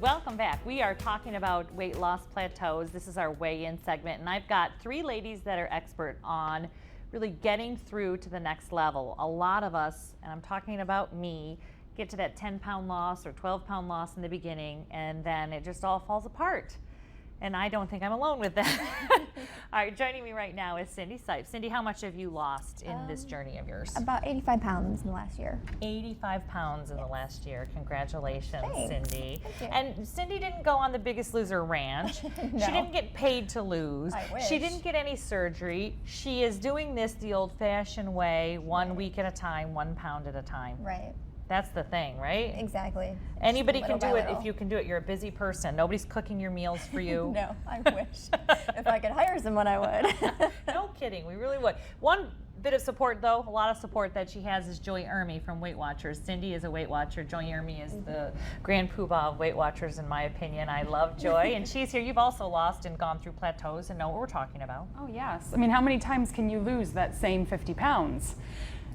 Welcome back. We are talking about weight loss plateaus. This is our weigh-in segment, and I've got three ladies that are expert on really getting through to the next level. A lot of us, and I'm talking about me, get to that 10-pound loss or 12-pound loss in the beginning, and then it just all falls apart. And I don't think I'm alone with that. All right, joining me right now is Cindy Sipes. Cindy, how much have you lost in this journey of yours? About 85 pounds in the last year. 85 pounds in the last year. Congratulations, Thanks. Cindy. Thank you. And Cindy didn't go on the Biggest Loser ranch. No. She didn't get paid to lose. I wish. She didn't get any surgery. She is doing this the old-fashioned way, 1 week at a time, 1 pound at a time. Right. That's the thing, right? Exactly. Anybody Little can by do it little. if you can do it. You're a busy person. Nobody's cooking your meals for you. No, I wish. If I could hire someone, I would. No kidding, we really would. One bit of support though, a lot of support that she has is Joy Ermy from Weight Watchers. Cindy is a Weight Watcher. Joy Ermy is the grand poobah of Weight Watchers in my opinion. I love Joy and she's here. You've also lost and gone through plateaus and know what we're talking about. Oh yes. I mean, how many times can you lose that same 50 pounds?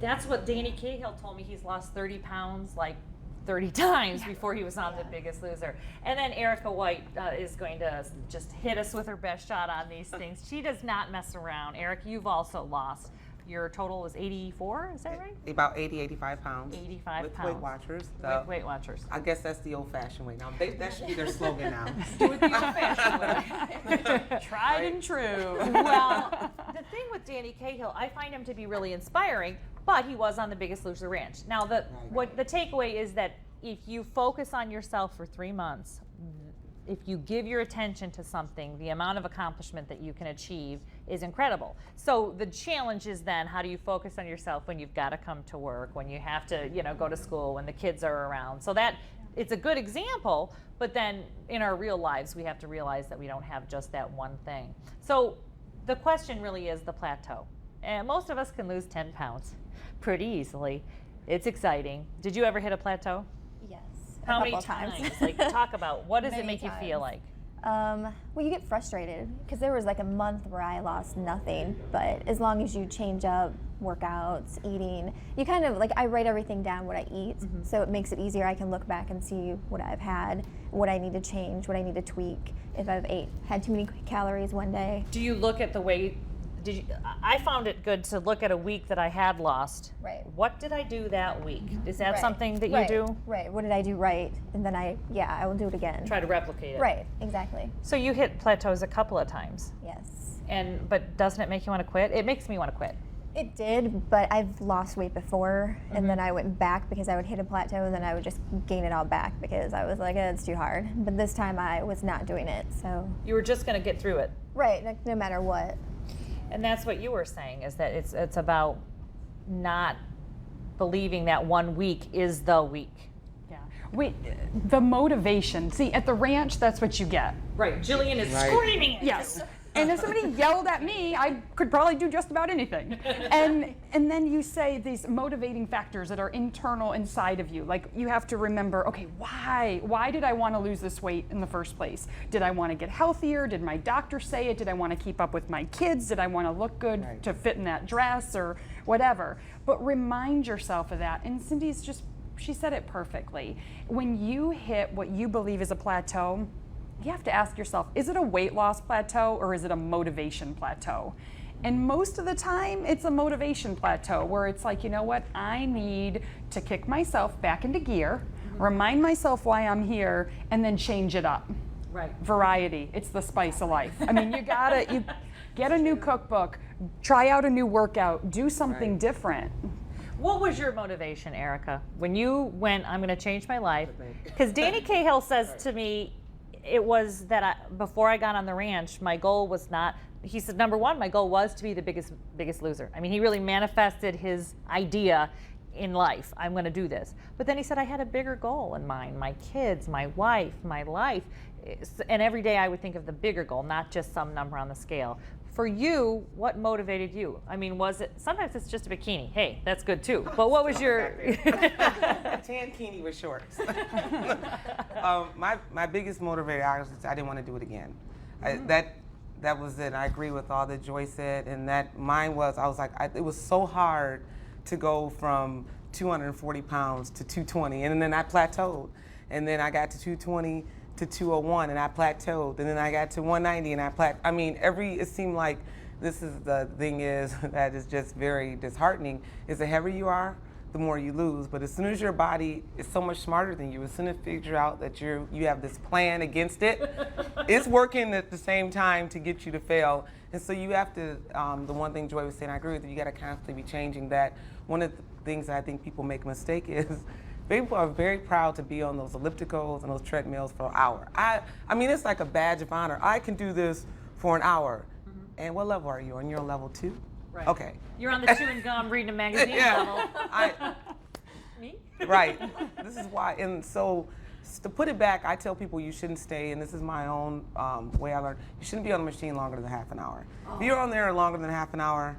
That's what Danny Cahill told me. He's lost 30 pounds like 30 times before he was on The Biggest Loser. And then Erica White is going to just hit us with her best shot on these things. She does not mess around. Erica, you've also lost. Your total was 84, is that right? About 80, 85 pounds. 85 with pounds. Weight Watchers. Weight Watchers. I guess that's the old-fashioned way. Now, that should be their slogan now. Do it the old-fashioned way. Tried and true. Well, the thing with Danny Cahill, I find him to be really inspiring, but he was on The Biggest Loser Ranch. Now, the takeaway is that if you focus on yourself for 3 months, if you give your attention to something, the amount of accomplishment that you can achieve is incredible. So the challenge is then, how do you focus on yourself when you've got to come to work, when you have to, go to school, when the kids are around? So that it's a good example, but then in our real lives, we have to realize that we don't have just that one thing. So the question really is the plateau. And most of us can lose 10 pounds pretty easily. It's exciting. Did you ever hit a plateau? Yes. How a many couple times? times. Like, talk about what does it Many make you feel times. like? Well, you get frustrated because there was like a month where I lost nothing, but as long as you change up workouts, eating, you kind of like, I write everything down what I eat, so it makes it easier. I can look back and see what I've had, what I need to change, what I need to tweak if I've had too many calories one day. Do you look at the weight? I found it good to look at a week that I had lost. Right. What did I do that week? Is that Right. something that you Right. do? Right. What did I do right? And then I will do it again. Try to replicate it. Right. Exactly. So you hit plateaus a couple of times, Yes. but doesn't it make you want to quit? It makes me want to quit. It did, but I've lost weight before, and then I went back because I would hit a plateau, and then I would just gain it all back because I was like, it's too hard. But this time I was not doing it, so. You were just going to get through it. Right, like, no matter what. And that's what you were saying, is that it's about not believing that 1 week is the week. Yeah. Wait, the motivation. See, at the ranch, that's what you get. Right. Jillian is Right. screaming at Yes. you. And if somebody yelled at me, I could probably do just about anything. And then you say these motivating factors that are internal inside of you. Like, you have to remember, okay, why? Why did I want to lose this weight in the first place? Did I want to get healthier? Did my doctor say it? Did I want to keep up with my kids? Did I want to look good Right. to fit in that dress or whatever? But remind yourself of that. And she said it perfectly. When you hit what you believe is a plateau, you have to ask yourself, is it a weight loss plateau or is it a motivation plateau? And most of the time, it's a motivation plateau where it's like, you know what, I need to kick myself back into gear, remind myself why I'm here, and then change it up. Right. Variety, it's the spice of life. I mean, you get a new cookbook, try out a new workout, do something Right. different. What was your motivation, Erica, when you went, I'm going to change my life? Because Danny Cahill says to me, it was that before I got on the ranch, my goal was not, he said, number one, my goal was to be the biggest loser. I mean, he really manifested his idea in life. I'm going to do this. But then he said, I had a bigger goal in mind, my kids, my wife, my life. And every day I would think of the bigger goal, not just some number on the scale. For you, what motivated you? I mean, was it, sometimes it's just a bikini. Hey, that's good too. But what was your... A tankini with shorts. My biggest motivator, I didn't want to do it again. That was it. I agree with all that Joy said, and that mine was, I was like, it was so hard to go from 240 pounds to 220, and then I plateaued. And then I got to 220, to 201 and I plateaued, and then I got to 190 and I I mean, it seemed like this is the thing is that is just very disheartening, is the heavier you are, the more you lose. But as soon as your body is so much smarter than you, as soon as it figures out that you have this plan against it, it's working at the same time to get you to fail. And so you have to, the one thing Joy was saying, I agree with you, you got to constantly be changing that. One of the things that I think people make a mistake is, people are very proud to be on those ellipticals and those treadmills for an hour. I mean, it's like a badge of honor. I can do this for an hour. And what level are you on? You're on level 2? Right. Okay. You're on the chewing gum, reading a magazine level. Me? Right. This is why. And so to put it back, I tell people you shouldn't stay, and this is my own way I learned, you shouldn't be on the machine longer than half an hour. If you're on there longer than half an hour.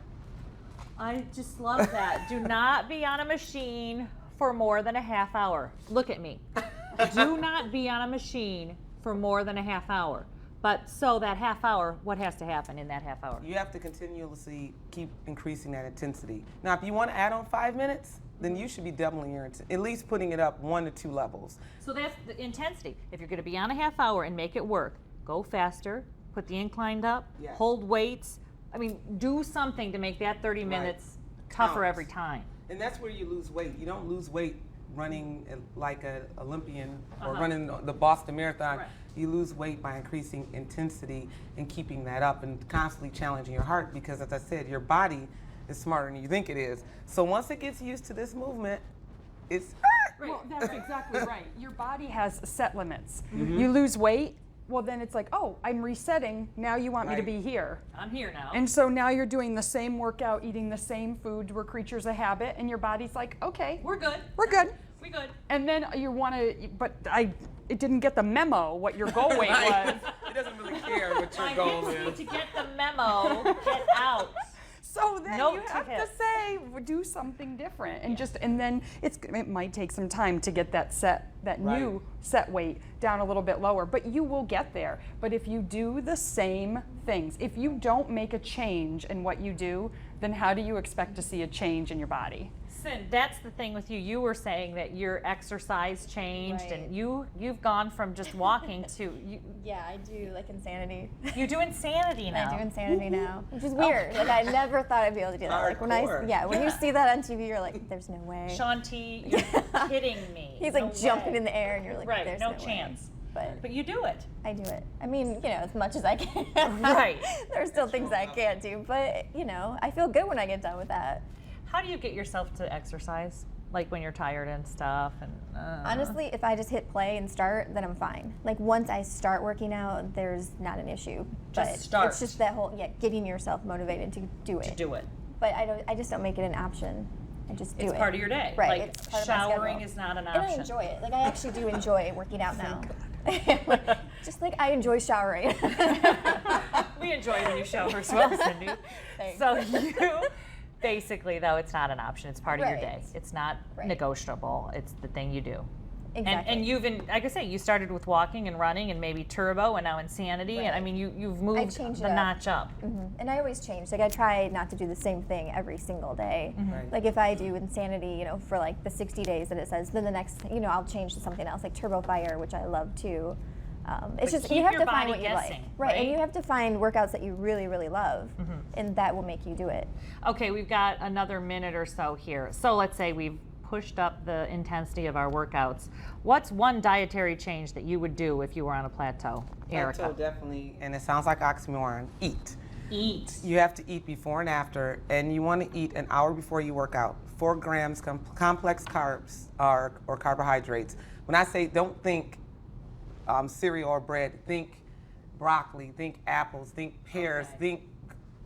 I just love that. Do not be on a machine for more than a half hour. Look at me. Do not be on a machine for more than a half hour. But so that half hour, what has to happen in that half hour? You have to continuously keep increasing that intensity. Now, if you want to add on 5 minutes, then you should be doubling your at least putting it up 1 to 2 levels. So that's the intensity. If you're going to be on a half hour and make it work, go faster, put the incline up, Yes. hold weights. I mean, do something to make that 30 minutes tougher Counts. every time. And that's where you lose weight. You don't lose weight running like an Olympian or running the Boston Marathon. Right. You lose weight by increasing intensity and keeping that up and constantly challenging your heart, because, as I said, your body is smarter than you think it is. So once it gets used to this movement, it's Well, that's exactly right. Your body has set limits. You lose weight, well, then it's like, oh, I'm resetting. Now you want me to Right. be here. I'm here now. And so now you're doing the same workout, eating the same food. We're creatures of habit, and your body's like, okay, we're good. we're good. We good. And then you want to, but it didn't get the memo what your goal weight was. It doesn't really care what your My goal hips need is. to get the memo. Get out. So then Note you to have to hips. say, do something different, and and then it might take some time to get that new Right. set weight down a little bit lower, but you will get there. But if you do the same things, if you don't make a change in what you do, then how do you expect to see a change in your body? Sin, that's the thing with you. You were saying that your exercise changed, Right. and you've gone from just walking to Yeah, I do like insanity. you do insanity now. I do insanity now, which is weird. Like I never thought I'd be able to do that. Like when Hardcore. when you see that on TV, you're like, there's no way. Sean T, you're kidding me. He's No like jumping way. in the air, and you're like, Right, there's no way. chance. But you do it. I do it. I mean, as much as I can. Right. There are still things I can't do, but I feel good when I get done with that. How do you get yourself to exercise? Like when you're tired and stuff? And Honestly, if I just hit play and start, then I'm fine. Like once I start working out, there's not an issue. Just But start. It's just that whole getting yourself motivated to do it. to do it. But I just don't make it an option. I just do It's it. part of your day. Right. Like it's part of my showering schedule. is not an And option. I enjoy it. Like I actually do enjoy working out now. Just like I enjoy showering. We enjoy when you shower as well, Cindy. Thanks. So you basically, though, it's not an option. It's part of your Right. day. It's not Right. negotiable. It's the thing you do. Exactly. And you've been, like I say, you started with walking and running and maybe turbo and now insanity. And I Right. mean, you've moved changed the it up. notch up. And I always change. Like I try not to do the same thing every single day. Right. Like if I do insanity, for like the 60 days that it says, then the next, I'll change to something else, like Turbo Fire, which I love too. It's But just keep you have your to find body what you like, guessing, right? And right? you have to find workouts that you really, really love, and that will make you do it. Okay, we've got another minute or so here. So let's say we've pushed up the intensity of our workouts. What's one dietary change that you would do if you were on a plateau, Erica? Plateau, definitely, and it sounds like oxymoron. Eat. Eat. You have to eat before and after, and you want to eat an hour before you work out. 4 grams complex carbs or carbohydrates. When I say don't think cereal or bread, think broccoli, think apples, think pears, think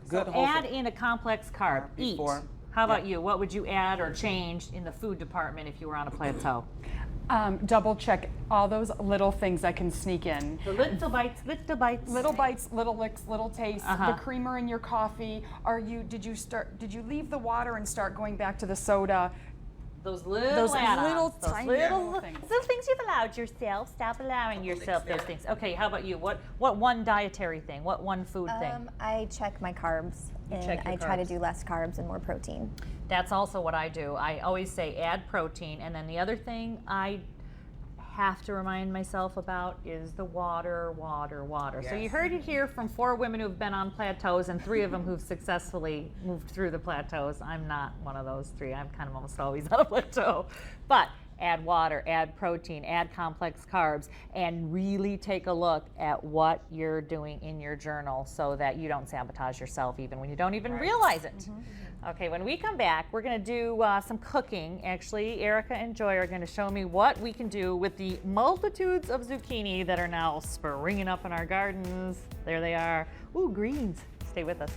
good So wholesome. add in a complex carb. Eat. Before. How about Yeah. you? What would you add or change in the food department if you were on a plateau? Double check all those little things that can sneak in. The little bites, little bites. Little bites, little licks, little tastes. Uh-huh. The creamer in your coffee. Did you leave the water and start going back to the soda? Those little Those add-ons, little those tiny little little things. little things you've allowed yourself. Stop allowing yourself those things. Okay, how about you? What one dietary thing? What one food thing? I check my carbs, and check your I try to carbs. do less carbs and more protein. That's also what I do. I always say add protein, and then the other thing, I have to remind myself about is the water, water, water. So you Yes. heard it here from 4 women who've been on plateaus and 3 of them who've successfully moved through the plateaus. I'm not one of those 3. I'm kind of almost always on a plateau. But add water, add protein, add complex carbs, and really take a look at what you're doing in your journal so that you don't sabotage yourself even when you don't even realize it. Okay, when we come back, we're going to do some cooking. Actually, Erica and Joy are going to show me what we can do with the multitudes of zucchini that are now springing up in our gardens. There they are. Ooh, greens. Stay with us.